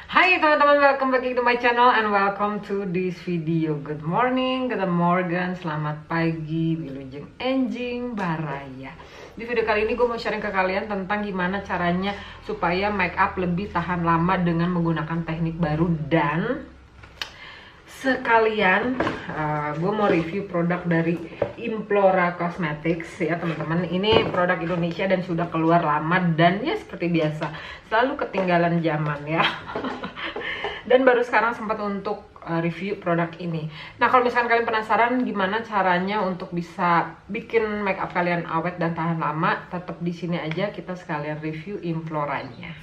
Hai teman-teman, welcome back to my channel and welcome to this video. Good morning, good morning, selamat pagi, wilujeng enjing baraya. Di video kali ini gue mau sharing ke kalian tentang gimana caranya supaya make up lebih tahan lama dengan menggunakan teknik baru. Dan sekalian gue mau review produk dari Implora Cosmetics ya teman-teman. Ini produk Indonesia dan sudah keluar lama, dan ya seperti biasa selalu ketinggalan zaman ya. Dan baru sekarang sempat untuk review produk ini. Nah, kalau misalkan kalian penasaran gimana caranya untuk bisa bikin makeup kalian awet dan tahan lama, tetap di sini aja, kita sekalian review Imploranya.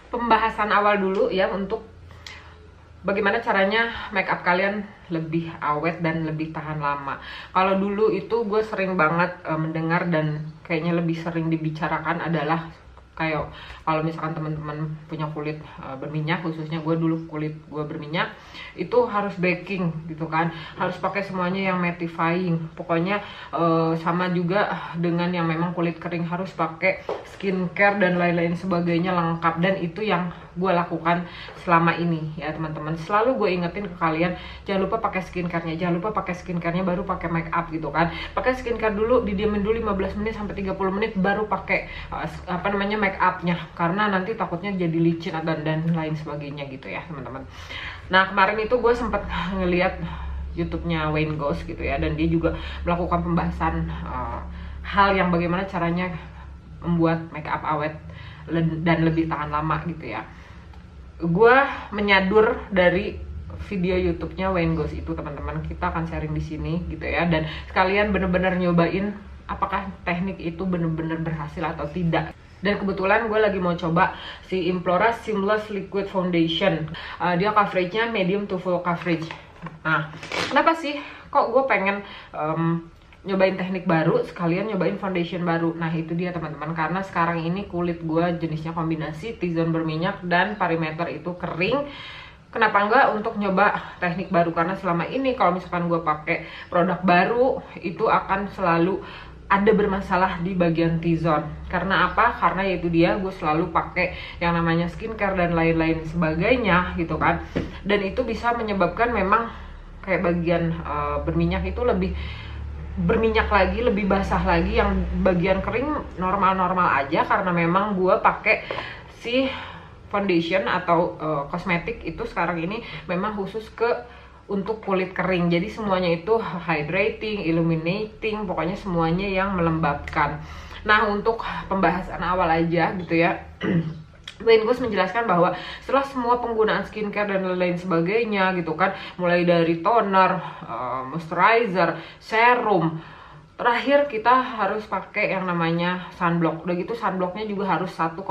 Pembahasan awal dulu ya untuk bagaimana caranya makeup kalian lebih awet dan lebih tahan lama. Kalau dulu itu gue sering banget mendengar dan kayaknya lebih sering dibicarakan adalah kayak kalau misalkan teman-teman punya kulit berminyak, khususnya gue dulu kulit gue berminyak, itu harus baking gitu kan, harus pakai semuanya yang mattifying. Pokoknya sama juga dengan yang memang kulit kering, harus pakai skincare dan lain-lain sebagainya lengkap. Dan itu yang gue lakukan selama ini ya teman-teman. Selalu gue ingetin ke kalian, jangan lupa pakai skincare-nya, jangan lupa pakai skincare-nya baru pakai make up gitu kan. Pakai skincare dulu, didiamin dulu 15 menit sampai 30 menit baru pakai make up-nya, karena nanti takutnya jadi licin dan lain sebagainya gitu ya teman-teman. Nah, kemarin itu gue sempat ngeliat YouTube-nya Wayne Goss gitu ya, dan dia juga melakukan pembahasan hal yang bagaimana caranya membuat make up awet dan lebih tahan lama gitu ya. Gue menyadur dari video YouTube-nya Wayne Goss itu teman-teman, kita akan sharing di sini gitu ya, dan sekalian bener-bener nyobain apakah teknik itu bener-bener berhasil atau tidak. Dan kebetulan gue lagi mau coba si Implora Seamless Liquid Foundation. Dia coveragenya medium to full coverage. Nah, kenapa sih kok gue pengen nyobain teknik baru sekalian nyobain foundation baru? Nah, itu dia teman-teman, karena sekarang ini kulit gue jenisnya kombinasi T-zone berminyak dan perimeter itu kering. Kenapa enggak untuk nyoba teknik baru? Karena selama ini kalau misalkan gue pakai produk baru itu akan selalu ada bermasalah di bagian T-zone. Karena apa? Karena yaitu dia, gue selalu pakai yang namanya skincare dan lain-lain sebagainya gitu kan. Dan itu bisa menyebabkan memang kayak bagian berminyak itu lebih berminyak lagi, lebih basah lagi. Yang bagian kering normal-normal aja, karena memang gue pakai si foundation atau kosmetik itu sekarang ini memang khusus untuk kulit kering. Jadi semuanya itu hydrating, illuminating, pokoknya semuanya yang melembabkan. Nah, untuk pembahasan awal aja gitu ya, Wayne Goss menjelaskan bahwa setelah semua penggunaan skincare dan lain sebagainya gitu kan, mulai dari toner, moisturizer, serum, terakhir kita harus pakai yang namanya sunblock. Udah gitu sunblocknya juga harus 1,25%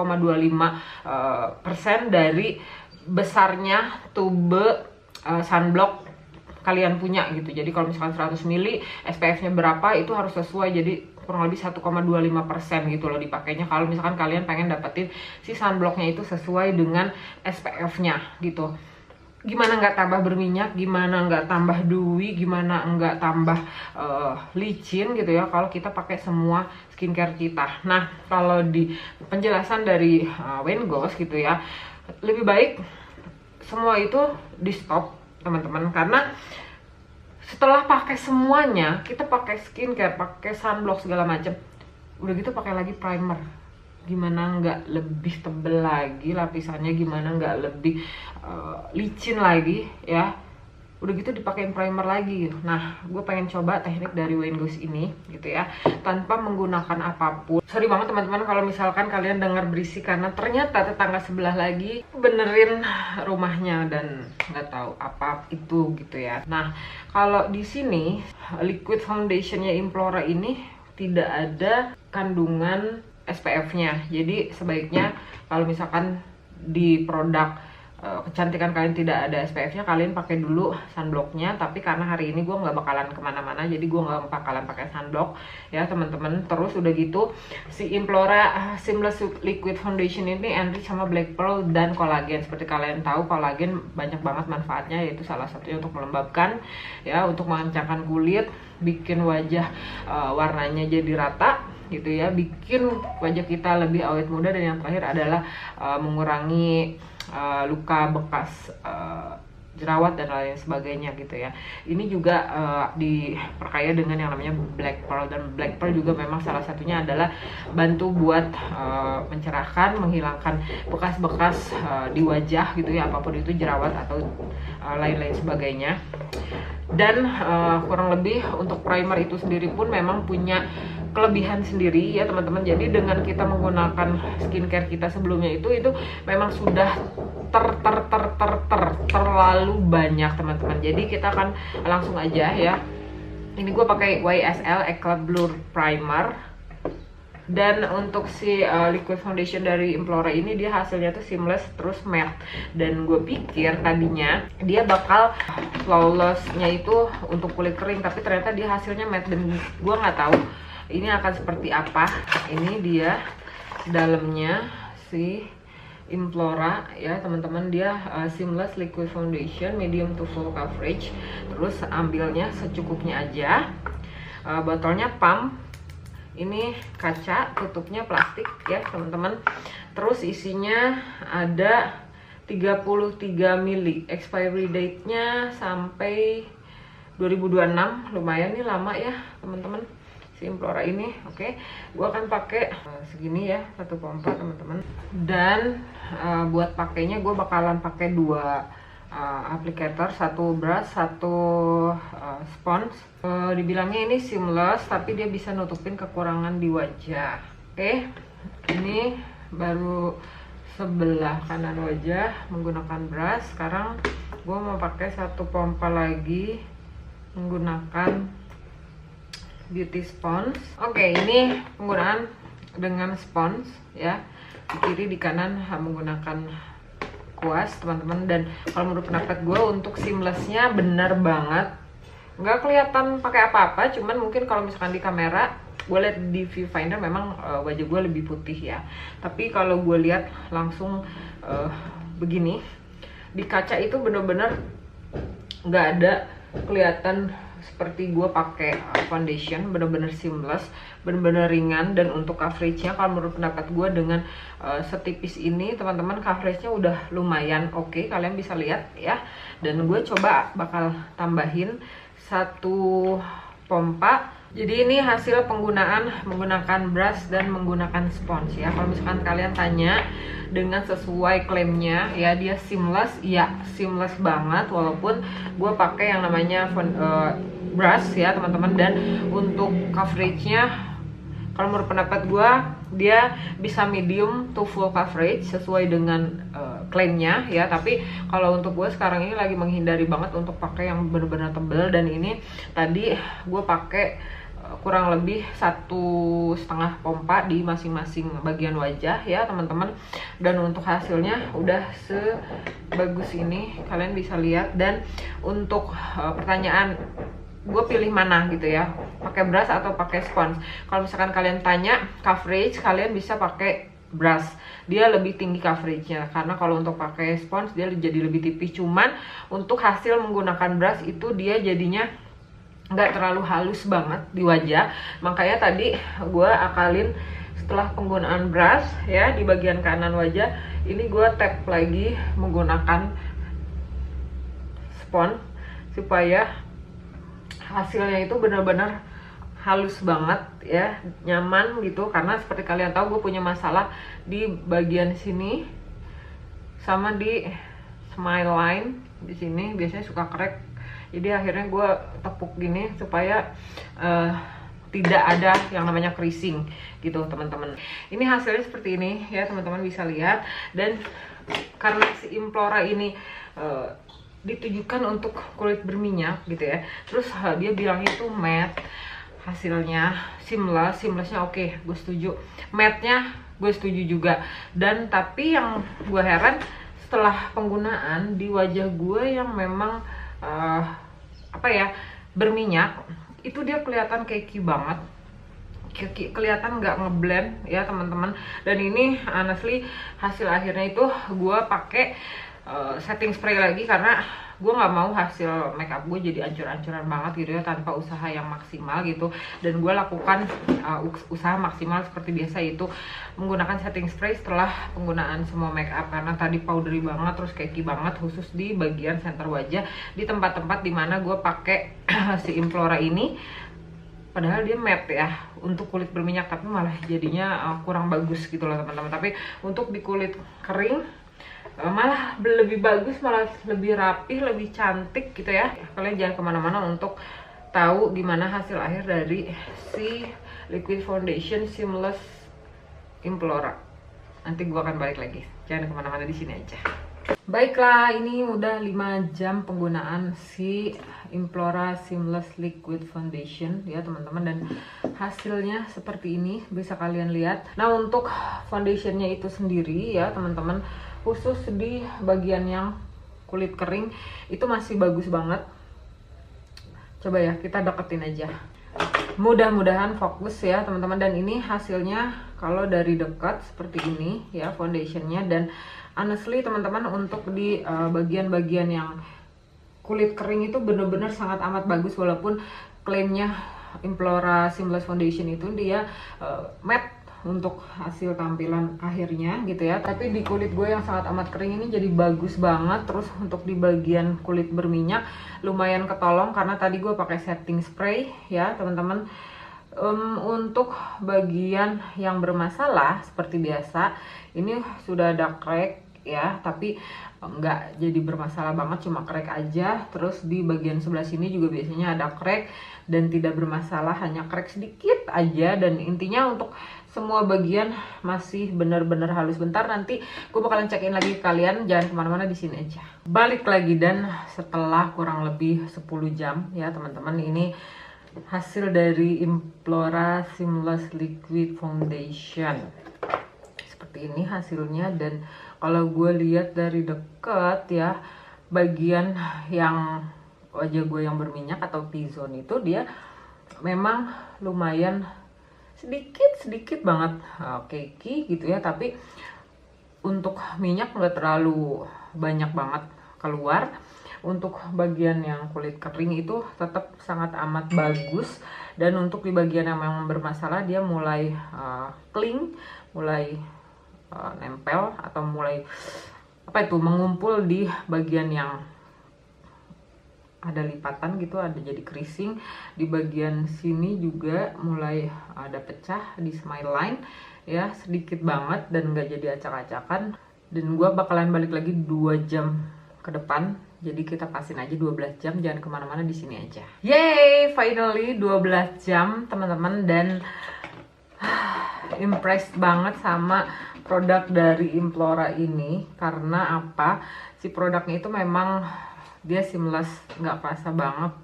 dari besarnya tube sunblock kalian punya gitu. Jadi kalau misalkan 100 ml SPF-nya berapa itu harus sesuai, jadi kurang lebih 1,25% gitu loh dipakainya kalau misalkan kalian pengen dapetin si sunblocknya itu sesuai dengan SPF-nya gitu. Gimana nggak tambah berminyak, gimana nggak tambah dewy, gimana nggak tambah licin gitu ya kalau kita pakai semua skincare kita. Nah, kalau di penjelasan dari Wayne Goss gitu ya, lebih baik semua itu di stop teman-teman, karena setelah pakai semuanya, kita pakai skincare, pakai sunblock segala macam, udah gitu pakai lagi primer, gimana nggak lebih tebel lagi lapisannya, gimana nggak lebih licin lagi ya, udah gitu dipakein primer lagi gitu. Nah, gue pengen coba teknik dari Wayne Goss ini gitu ya, tanpa menggunakan apapun. Sorry banget teman-teman kalau misalkan kalian dengar berisik, karena ternyata tetangga sebelah lagi benerin rumahnya dan nggak tahu apa itu gitu ya. Nah, kalau di sini liquid foundationnya Implora ini tidak ada kandungan SPF-nya. Jadi sebaiknya kalau misalkan di produk kecantikan kalian tidak ada SPF-nya, kalian pakai dulu sunblocknya. Tapi karena hari ini gue nggak bakalan kemana-mana, jadi gue nggak bakalan pakai sunblock ya teman-teman. Terus udah gitu si Implora Seamless Liquid Foundation ini enrich sama black pearl dan kolagen. Seperti kalian tahu, kolagen banyak banget manfaatnya, yaitu salah satunya untuk melembabkan ya, untuk mengencangkan kulit, bikin wajah warnanya jadi rata gitu ya, bikin wajah kita lebih awet muda, dan yang terakhir adalah mengurangi luka bekas jerawat dan lain sebagainya gitu ya. Ini juga diperkaya dengan yang namanya black pearl, dan black pearl juga memang salah satunya adalah bantu buat mencerahkan, menghilangkan bekas-bekas di wajah gitu ya, apapun itu jerawat atau lain-lain sebagainya. Dan kurang lebih untuk primer itu sendiri pun memang punya kelebihan sendiri ya teman-teman. Jadi dengan kita menggunakan skincare kita sebelumnya itu memang sudah terlalu banyak teman-teman. Jadi kita akan langsung aja ya. Ini gue pakai YSL Eclat Blur Primer. Dan untuk si liquid foundation dari Implora ini, dia hasilnya tuh seamless terus matte. Dan gue pikir tadinya dia bakal flawlessnya itu untuk kulit kering, tapi ternyata dia hasilnya matte, dan gue nggak tahu ini akan seperti apa. Ini dia dalamnya si Implora ya teman-teman. Dia seamless liquid foundation medium to full coverage. Terus ambilnya secukupnya aja. Botolnya pump. Ini kaca, tutupnya plastik ya teman-teman. Terus isinya ada 33 ml. Expiry date-nya sampai 2026. Lumayan nih lama ya teman-teman si Implora ini. Oke, gua akan pakai segini ya, satu pompa teman-teman. Dan buat pakainya gue bakalan pakai dua aplikator, satu brush, satu spons. Dibilangnya ini seamless, tapi dia bisa nutupin kekurangan di wajah. Oke, ini baru sebelah kanan wajah menggunakan brush. Sekarang gue mau pakai satu pompa lagi menggunakan beauty spons. Oke, ini penggunaan dengan spons ya, di kiri di kanan menggunakan kuas teman-teman. Dan kalau menurut pendapat gue untuk seamlessnya benar banget, nggak kelihatan pakai apa-apa. Cuman mungkin kalau misalkan di kamera gue lihat di viewfinder memang wajah gue lebih putih ya, tapi kalau gue lihat langsung begini di kaca itu bener-bener nggak ada kelihatan seperti gue pakai foundation. Bener-bener seamless, bener-bener ringan. Dan untuk coveragenya kalau menurut pendapat gue dengan setipis ini teman-teman, coveragenya udah lumayan oke. Kalian bisa lihat ya. Dan gue coba bakal tambahin satu pompa. Jadi ini hasil penggunaan menggunakan brush dan menggunakan spons ya. Kalau misalkan kalian tanya dengan sesuai klaimnya ya, dia seamless, ya seamless banget. Walaupun gue pakai yang namanya brush ya teman-teman. Dan untuk coveragenya kalau menurut pendapat gue dia bisa medium to full coverage sesuai dengan klaimnya ya. Tapi kalau untuk gue sekarang ini lagi menghindari banget untuk pakai yang benar-benar tebel. Dan ini tadi gue pakai kurang lebih 1,5 pompa di masing-masing bagian wajah ya teman-teman. Dan untuk hasilnya udah sebagus ini, kalian bisa lihat. Dan untuk pertanyaan gue pilih mana gitu ya, pakai brush atau pakai spons. Kalau misalkan kalian tanya coverage, kalian bisa pakai brush, dia lebih tinggi coveragenya. Karena kalau untuk pakai spons dia jadi lebih tipis. Cuman untuk hasil menggunakan brush itu dia jadinya nggak terlalu halus banget di wajah. Makanya tadi gue akalin setelah penggunaan brush ya di bagian kanan wajah, ini gue tap lagi menggunakan spons supaya hasilnya itu benar-benar halus banget ya, nyaman gitu. Karena seperti kalian tahu gue punya masalah di bagian sini sama di smile line di sini, biasanya suka crack. Jadi akhirnya gue tepuk gini supaya tidak ada yang namanya creasing gitu teman-teman. Ini hasilnya seperti ini ya teman-teman bisa lihat. Dan karena si Implora ini ditujukan untuk kulit berminyak gitu ya, terus dia bilang itu matte, hasilnya seamlessnya oke, gue setuju. Matte nya gue setuju juga. Dan tapi yang gue heran setelah penggunaan di wajah gue yang memang berminyak, itu dia kelihatan cakey banget, kelihatan nggak ngeblend ya teman-teman. Dan ini honestly hasil akhirnya itu gue pakai setting spray lagi, karena gue nggak mau hasil makeup gue jadi ancur-ancuran banget gitu ya, tanpa usaha yang maksimal gitu. Dan gue lakukan usaha maksimal seperti biasa, itu menggunakan setting spray setelah penggunaan semua makeup, karena tadi powdery banget terus cakey banget, khusus di bagian center wajah, di tempat-tempat dimana gue pakai si Implora ini. Padahal dia matte ya untuk kulit berminyak, tapi malah jadinya kurang bagus gitu loh teman-teman. Tapi untuk di kulit kering malah lebih bagus, malah lebih rapih, lebih cantik gitu ya. Kalian jangan kemana-mana untuk tahu gimana hasil akhir dari si liquid foundation seamless Implora. Nanti gua akan balik lagi, jangan kemana-mana, di sini aja. Baiklah, ini udah 5 jam penggunaan si Implora Seamless Liquid Foundation ya teman-teman, dan hasilnya seperti ini bisa kalian lihat. Nah, untuk foundationnya itu sendiri ya teman-teman, khusus di bagian yang kulit kering itu masih bagus banget. Coba ya kita deketin aja, mudah-mudahan fokus ya teman-teman. Dan ini hasilnya kalau dari dekat seperti ini ya foundationnya. Dan honestly teman-teman, untuk di bagian-bagian yang kulit kering itu bener-bener sangat amat bagus, walaupun klaimnya Implora Seamless Foundation itu dia matte untuk hasil tampilan akhirnya gitu ya, tapi di kulit gue yang sangat amat kering ini jadi bagus banget. Terus untuk di bagian kulit berminyak lumayan ketolong karena tadi gue pakai setting spray ya teman-teman. Untuk bagian yang bermasalah seperti biasa, ini sudah ada crack ya, tapi nggak jadi bermasalah banget, cuma crack aja. Terus di bagian sebelah sini juga biasanya ada crack dan tidak bermasalah, hanya crack sedikit aja. Dan intinya untuk semua bagian masih benar-benar halus. Bentar nanti gue bakalan cekin lagi ke kalian, jangan kemana-mana, di sini aja. Balik lagi, dan setelah kurang lebih 10 jam ya teman-teman, ini hasil dari Implora Seamless Liquid Foundation. Seperti ini hasilnya. Dan kalau gue lihat dari dekat ya, bagian yang wajah gue yang berminyak atau T-zone itu dia memang lumayan sedikit banget cakey gitu ya, tapi untuk minyak nggak terlalu banyak banget keluar. Untuk bagian yang kulit kering itu tetap sangat amat bagus. Dan untuk di bagian yang memang bermasalah, dia mulai cling, mulai nempel atau mulai mengumpul di bagian yang ada lipatan gitu, ada jadi creasing. Di bagian sini juga mulai ada pecah di smile line ya, sedikit banget dan nggak jadi acak-acakan. Dan gua bakalan balik lagi 2 jam ke depan, jadi kita pasin aja 12 jam, jangan kemana-mana, di sini aja. Yay, finally 12 jam teman-teman. Dan impressed banget sama produk dari Implora ini. Karena apa, si produknya itu memang dia seamless, nggak kerasa banget,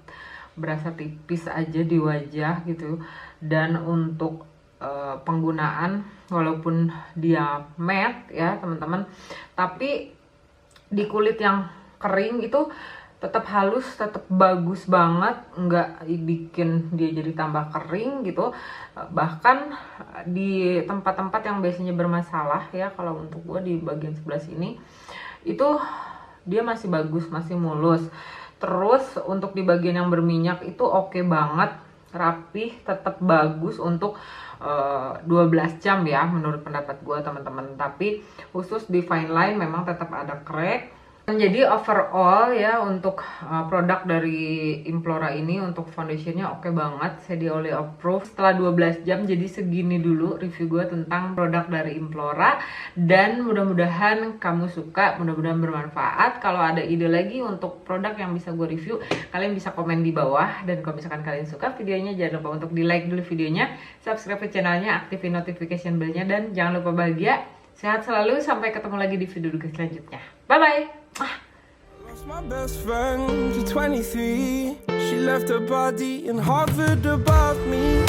berasa tipis aja di wajah gitu. Dan untuk penggunaan, walaupun dia matte ya teman-teman, tapi di kulit yang kering itu tetap halus, tetap bagus banget, nggak bikin dia jadi tambah kering gitu. Bahkan di tempat-tempat yang biasanya bermasalah ya, kalau untuk gue di bagian sebelah sini itu dia masih bagus, masih mulus. Terus untuk di bagian yang berminyak itu oke banget, rapih, tetap bagus untuk 12 jam ya menurut pendapat gue teman-teman. Tapi khusus di fine line memang tetap ada crack. Jadi overall ya untuk produk dari Implora ini, untuk foundationnya oke banget, saya oleh approve. Setelah 12 jam, jadi segini dulu review gue tentang produk dari Implora. Dan mudah-mudahan kamu suka, mudah-mudahan bermanfaat. Kalau ada ide lagi untuk produk yang bisa gue review, kalian bisa komen di bawah. Dan kalau misalkan kalian suka videonya, jangan lupa untuk di like dulu videonya, subscribe ke channelnya, aktifin notification bellnya, dan jangan lupa bahagia, sehat selalu. Sampai ketemu lagi di video selanjutnya. Bye bye. Lost my best friend to 23. She left her body and hovered above me.